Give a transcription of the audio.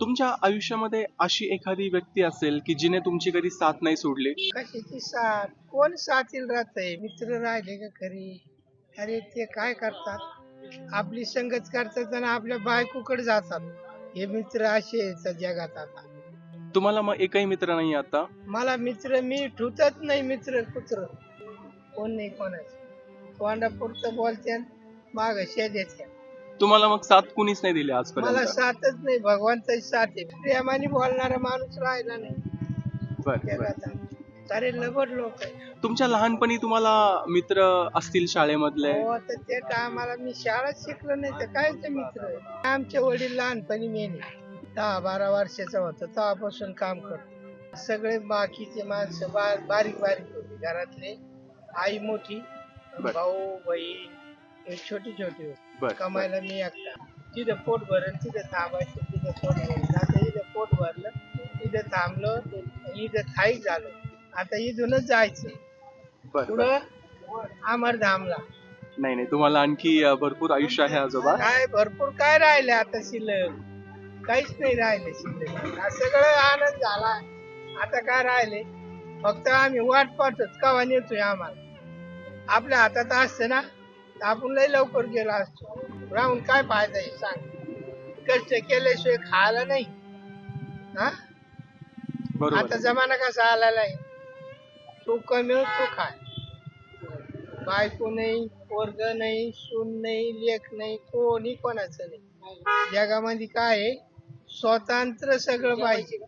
तुमच्या आयुष्यामध्ये अशी एखादी व्यक्ती असेल की जिने तुमची कधी साथ नाही सोडली? कशाची साथ कोण साथील राहतंय? मित्र राहिले का खरी? अरे ते काय करतात, आपली संगत करतात आणि आपल्या बायकोकडे जातात. हे मित्र असे आहेत जगात आता. तुम्हाला मग एकही मित्र नाही आता? मला मित्र मी ठुतच नाही, मित्र कुत्र कोण नाही कोणाचं. तोंडापुरतं बोलते, माग शेजारच्या. तुम्हाला मग साथ कुणीच नाही दिली मला आजपर्यंत? साथच नाही, भगवंताची साथ आहे. प्रेमाने बोलणारा माणूस राहिला नाही बर बर. जगात. सारे लबड लोक आहे. तुमच्या लहानपणी तुम्हाला मित्र असतील शाळेमधले? हो, आता त्या टायमाला मी शाळेत शिकलो नाही तर काय ते मित्र. आमचे वडील लहानपणी मेले, 10-12 वर्षाचा होतो तेव्हापासून काम करतो. सगळे बाकीचे माणसं बारीक बारीक होते घरातले. आई मोठी, बर भाऊ बहीण हे छोटी छोटी होती. बर बर. कमायला मी एकटा. तिथं पोट भरलं तिथं थांबायचं, तिथं पोट भरलं. आता इथं पोट भरलं, इथं थांबलो, इथं थाईक झालो. आता इथूनच जायचं बर बर. पुढं अमरधामला. नाही नाही, तुम्हाला आणखी भरपूर आयुष्य आहे आजोबा. काय भरपूर काय राहिले आता शिल्लक? काहीच नाही राहिले शिल्लक. हा सगळं आनंद झाला. आता काय राहिले? फक्त आम्ही वाट पाहतोच कवा नेतोय आम्हाला. आपल्या हातात असतं ना तर आपण लय लवकर गेलो असतो. राहून काय फायदा आहे सांग? कष्ट केल्याशिवाय खायला नाही. हा, बरोबर आता आहे. जमाना कसा आलेला आहे, तू कमी तू खाय. बायको नाही, पोरग नाही, सून नाही, लेख नाही, कोणी कोणाचं नाही. जगामध्ये काय आहे, स्वतंत्र सगळं पाहिजे.